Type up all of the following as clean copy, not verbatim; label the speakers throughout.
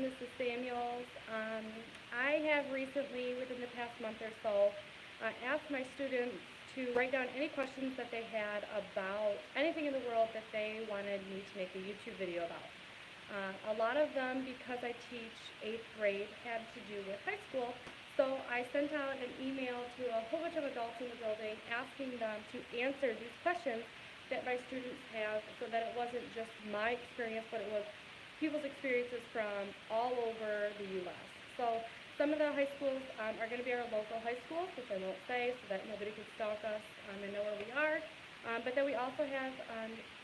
Speaker 1: Mrs. Samuels. I have recently, within the past month or so, asked my students to write down any questions that they had about anything in the world that they wanted me to make a YouTube video about. A lot of them, because I teach 8th grade, had to do with high school. So I sent out an email to a whole bunch of adults in the building asking them to answer these questions that my students have, so that it wasn't just my experience, but it was people's experiences from all over the U.S. So some of the high schools are going to be our local high schools, which I won't say so that nobody can stalk us and know where we are. But then we also have,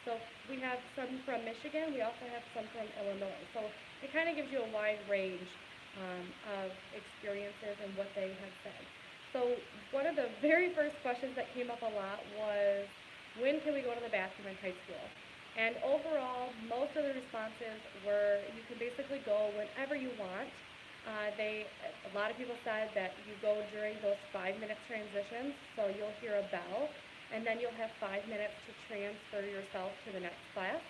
Speaker 1: so we have some from Michigan, we also have some from Illinois. So it kind of gives you a wide range of experiences and what they have said. So one of the very first questions that came up a lot was, when can we go to the bathroom in high school? And overall, most of the responses were, you can basically go whenever you want. A lot of people said that you go during those 5 minute transitions, so you'll hear a bell, and then you'll have 5 minutes to transfer yourself to the next class.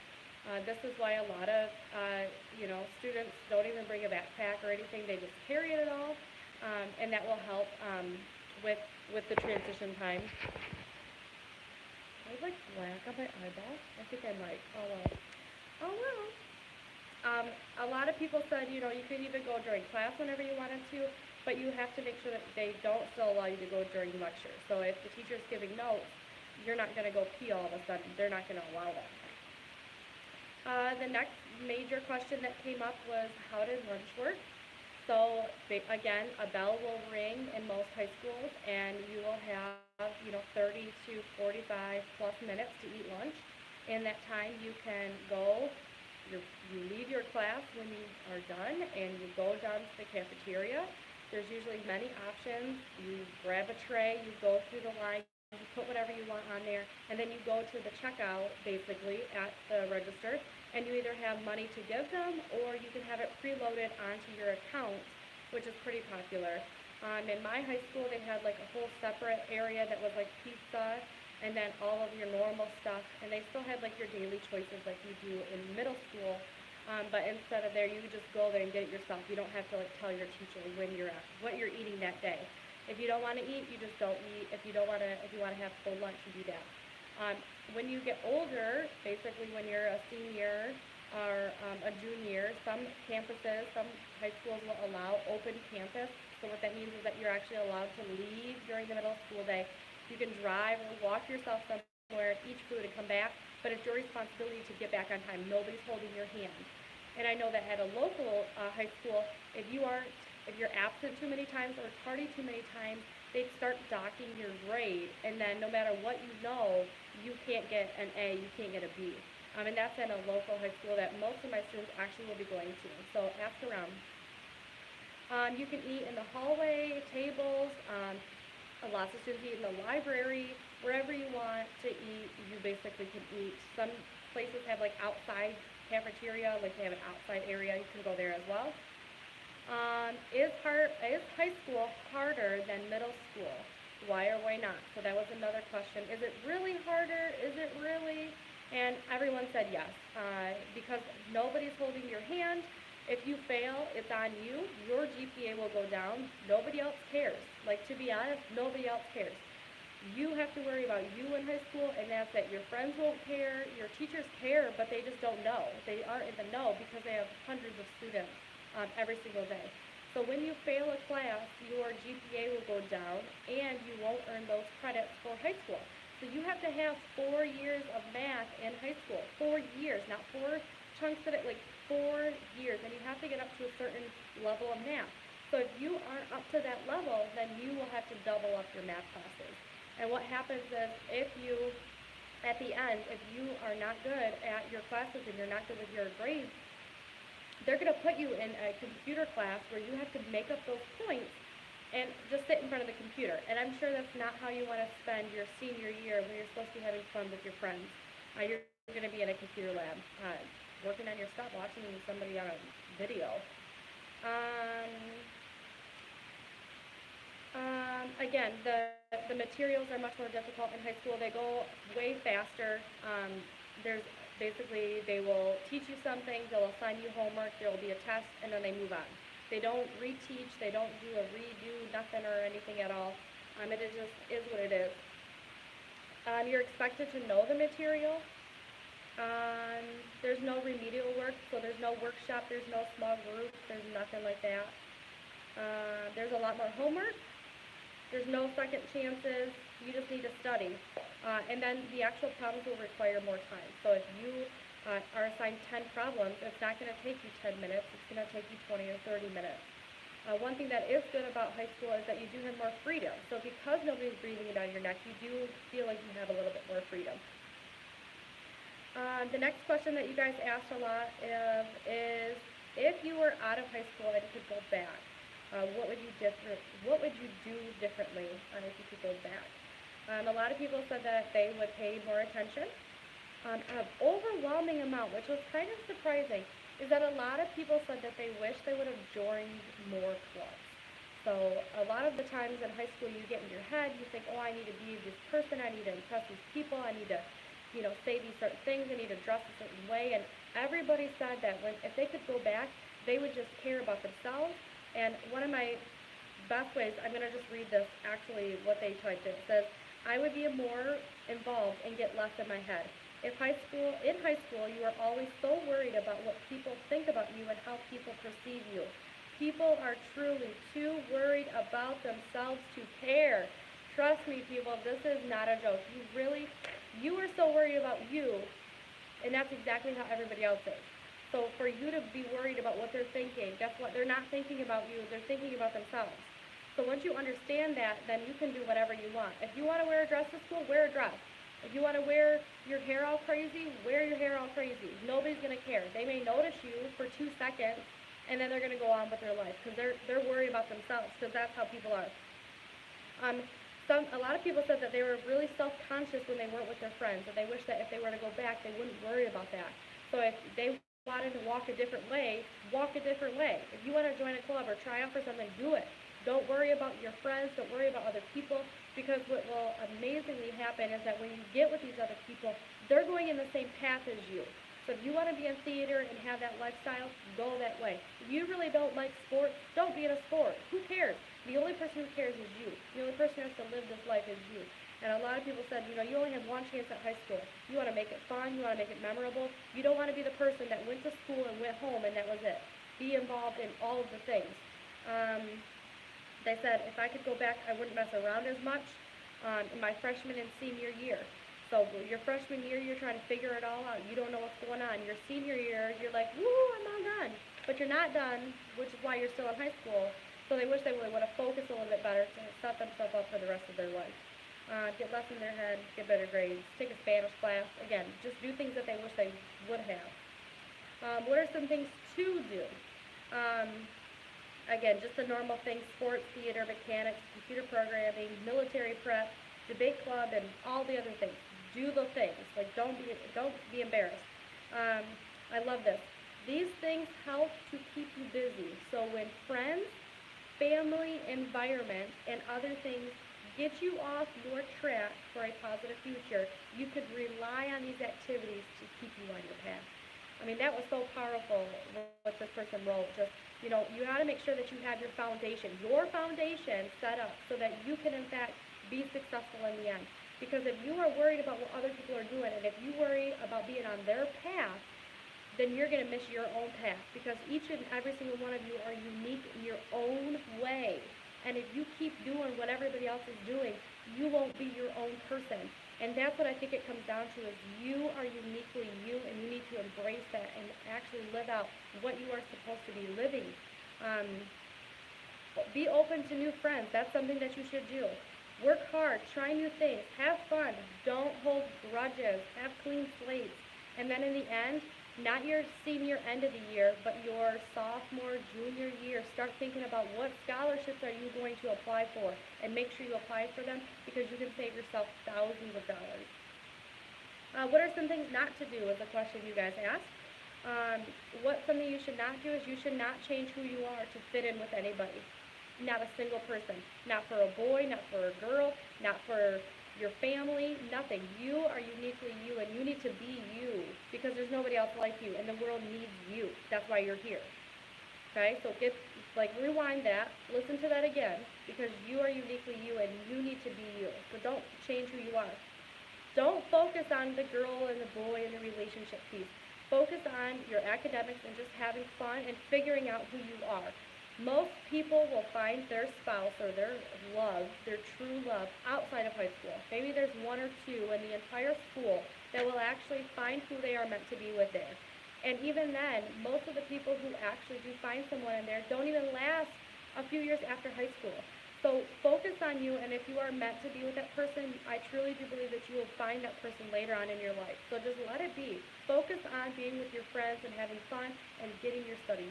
Speaker 1: This is why a lot of students don't even bring a backpack or anything; they just carry it all, and that will help with the transition time. I like black on my eyeball. I think I might. Oh well. Oh well. A lot of people said, you could even go during class whenever you wanted to, but you have to make sure that they don't still allow you to go during lecture. So if the teacher's giving notes, you're not going to go pee all of a sudden. They're not going to allow that. The next major question that came up was, how did lunch work? So again, a bell will ring in most high schools, and you will have 30 to 45 plus minutes to eat lunch. In that time, you can go. You leave your class when you are done, and you go down to the cafeteria. There's usually many options. You grab a tray, you go through the line, you put whatever you want on there, and then you go to the checkout, basically, at the register, and you either have money to give them, or you can have it preloaded onto your account, which is pretty popular. In my high school, they had like a whole separate area that was like pizza, and then all of your normal stuff, and they still had like your daily choices like you do in middle school, but instead of there, you could just go there and get it yourself. You don't have to like tell your teacher what you're eating that day. If you don't want to eat, you just don't eat. If you want to have full lunch, you do that. When you get older, basically when you're a senior or a junior, some campuses, some high schools will allow open campus. So what that means is that you're actually allowed to leave during the middle of school day. You can drive or walk yourself somewhere, eat food, and come back, but it's your responsibility to get back on time. Nobody's holding your hand. And I know that at a local high school, if you're absent too many times or tardy too many times, they start docking your grade, and then no matter what you can't get an A, you can't get a B. And that's in a local high school that most of my students actually will be going to. So ask around. You can eat in the hallway, tables. Lots of students eat in the library, wherever you want to eat, you basically can eat. Some places have like outside cafeteria, like they have an outside area, you can go there as well. Is high school harder than middle school? Why or why not? So that was another question. Is it really harder? Is it really? And everyone said yes, because nobody's holding your hand. If you fail, it's on you. Your GPA will go down. Nobody else cares. Like, to be honest, nobody else cares. You have to worry about you in high school, and that's it. Your friends won't care. Your teachers care, but they just don't know. They aren't in the know because they have hundreds of students every single day. So when you fail a class, your GPA will go down, and you won't earn those credits for high school. So you have to have 4 years of math in high school. 4 years, not 4 chunks of it, like 4 years, and you have to get up to a certain level of math. So if you aren't up to that level, then you will have to double up your math classes. And what happens is, at the end, if you are not good at your classes and you're not good with your grades, they're going to put you in a computer class where you have to make up those points and just sit in front of the computer. And I'm sure that's not how you want to spend your senior year when you're supposed to be having fun with your friends. You're going to be in a computer lab. Working on your stuff, watching somebody on a video. Again, the materials are much more difficult in high school. They go way faster. There's Basically, they will teach you something, they'll assign you homework, there will be a test, and then they move on. They don't reteach, they don't do a redo, nothing or anything at all. It just is what it is. You're expected to know the material. There's no remedial work, so there's no workshop, there's no small group, there's nothing like that. There's a lot more homework. There's no second chances. You just need to study. And then the actual problems will require more time. So if you are assigned 10 problems, it's not going to take you 10 minutes. It's going to take you 20 or 30 minutes. One thing that is good about high school is that you do have more freedom. So because nobody's breathing down your neck, you do feel like you have a little bit more freedom. The next question that you guys asked a lot is if you were out of high school and you could go back, what would you do differently if you could go back? A lot of people said that they would pay more attention. An overwhelming amount, which was kind of surprising, is that a lot of people said that they wish they would have joined more clubs. So a lot of the times in high school you get in your head, you think, oh, I need to be this person, I need to impress these people, I need to, say these certain things, I need to dress a certain way, and everybody said that if they could go back, they would just care about themselves. And one of my best ways, I'm going to just read this, actually, what they typed in. It says, I would be more involved and get less in my head. In high school, you are always so worried about what people think about you and how people perceive you. People are truly too worried about themselves to care. Trust me, people, this is not a joke. You are so worried about you, and that's exactly how everybody else is. So for you to be worried about what they're thinking, guess what? They're not thinking about you, they're thinking about themselves. So once you understand that, then you can do whatever you want. If you want to wear a dress to school, wear a dress. If you want to wear your hair all crazy, wear your hair all crazy. Nobody's going to care. They may notice you for 2 seconds, and then they're going to go on with their life because they're worried about themselves, because that's how people are. A lot of people said that they were really self-conscious when they weren't with their friends, and they wish that if they were to go back, they wouldn't worry about that. So if they wanted to walk a different way, walk a different way. If you want to join a club or try out for something, do it. Don't worry about your friends, don't worry about other people, because what will amazingly happen is that when you get with these other people, they're going in the same path as you. So if you want to be in theater and have that lifestyle, go that way. If you really don't like sports, don't be in a sport. Who cares? The only person who cares is you. The only person who has to live this life is you. And a lot of people said, you only have one chance at high school. You want to make it fun, you want to make it memorable. You don't want to be the person that went to school and went home and that was it. Be involved in all of the things. They said if I could go back, I wouldn't mess around as much in my freshman and senior year. So your freshman year, you're trying to figure it all out. You don't know what's going on. Your senior year, you're like, woo, I'm all done. But you're not done, which is why you're still in high school. So they wish they would have focused a little bit better to set themselves up for the rest of their life. Get less in their head, get better grades, take a Spanish class. Again, just do things that they wish they would have. What are some things to do? Again, just the normal things: sports, theater, mechanics, computer programming, military prep, debate club, and all the other things. Do the things. Like, don't be embarrassed. I love this. These things help to keep you busy. So when friends, family, environment, and other things get you off your track for a positive future, you could rely on these activities to keep you on your path. I mean, that was so powerful what this person wrote. Just, you got to make sure that you have your foundation set up so that you can, in fact, be successful in the end. Because if you are worried about what other people are doing, and if you worry about being on their path, then you're going to miss your own path. Because each and every single one of you are unique in your own way. And if you keep doing what everybody else is doing, you won't be your own person. And that's what I think it comes down to, is you are uniquely you, and you need to embrace that and actually live out what you are supposed to be living. Be open to new friends. That's something that you should do. Work hard, try new things, have fun, don't hold grudges, have clean slates. And then in the end, not your senior end of the year, but your sophomore, junior year, start thinking about what scholarships are you going to apply for, and make sure you apply for them, because you can save yourself thousands of dollars. What are some things not to do is a question you guys asked. What something you should not do is you should not change who you are to fit in with anybody. Not a single person. Not for a boy, not for a girl, not for your family, nothing. You are uniquely you, and you need to be you because there's nobody else like you, and the world needs you. That's why you're here. Okay, so rewind that, listen to that again, because you are uniquely you, and you need to be you. So don't change who you are. Don't focus on the girl and the boy and the relationship piece. Focus on your academics and just having fun and figuring out who you are. Most people will find their spouse or their love, their true love, outside of high school. Maybe there's one or two in the entire school that will actually find who they are meant to be with there. And even then, most of the people who actually do find someone in there don't even last a few years after high school. So focus on you, and if you are meant to be with that person, I truly do believe that you will find that person later on in your life. So just let it be. Focus on being with your friends and having fun and getting your study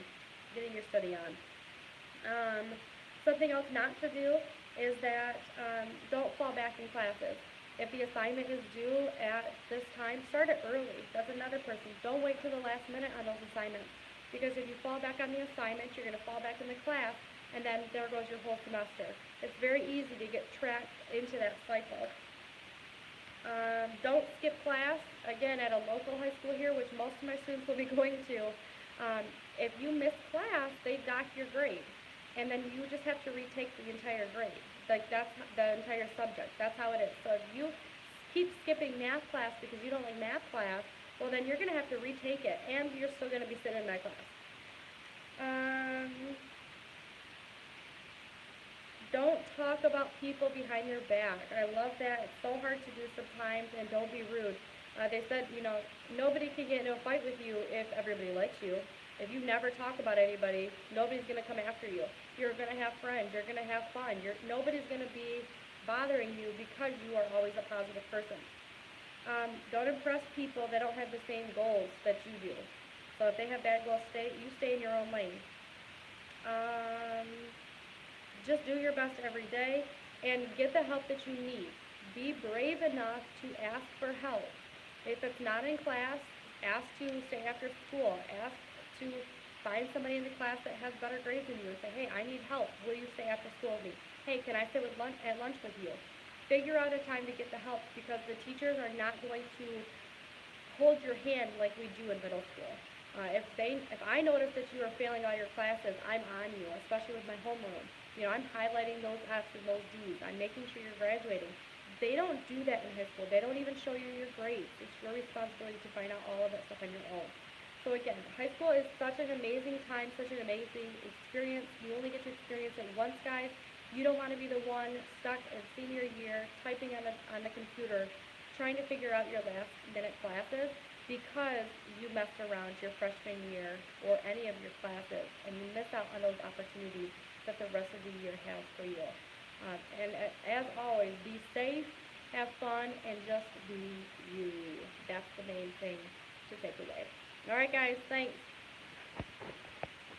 Speaker 1: on. Something else not to do is that don't fall back in classes. If the assignment is due at this time, start it early. That's another person. Don't wait till the last minute on those assignments. Because if you fall back on the assignment, you're going to fall back in the class, and then there goes your whole semester. It's very easy to get trapped into that cycle. Don't skip class. Again, at a local high school here, which most of my students will be going to, if you miss class, they dock your grade. And then you just have to retake the entire grade. Like, that's the entire subject. That's how it is. So if you keep skipping math class because you don't like math class, well, then you're going to have to retake it, and you're still going to be sitting in that class. Don't talk about people behind their back. I love that. It's so hard to do sometimes, and don't be rude. They said, nobody can get into a fight with you if everybody likes you. If you never talk about anybody, nobody's going to come after you. You're going to have friends. You're going to have fun. Nobody's going to be bothering you because you are always a positive person. Don't impress people that don't have the same goals that you do. So if they have bad goals, you stay in your own lane. Just do your best every day and get the help that you need. Be brave enough to ask for help. If it's not in class, ask to stay after school. Ask to find somebody in the class that has better grades than you and say, hey, I need help. Will you stay after school with me? Hey, can I sit at lunch with you? Figure out a time to get the help, because the teachers are not going to hold your hand like we do in middle school. If I notice that you are failing all your classes, I'm on you, especially with my homeroom. I'm highlighting those F's and those D's. I'm making sure you're graduating. They don't do that in high school. They don't even show you your grades. It's your responsibility to find out all of that stuff on your own. So again, high school is such an amazing time, such an amazing experience. You only get to experience it once, guys. You don't want to be the one stuck in senior year typing on the computer, trying to figure out your last minute classes because you messed around your freshman year or any of your classes, and you miss out on those opportunities that the rest of the year has for you. And as always, be safe, have fun, and just be you. That's the main thing to take away. All right, guys, thanks.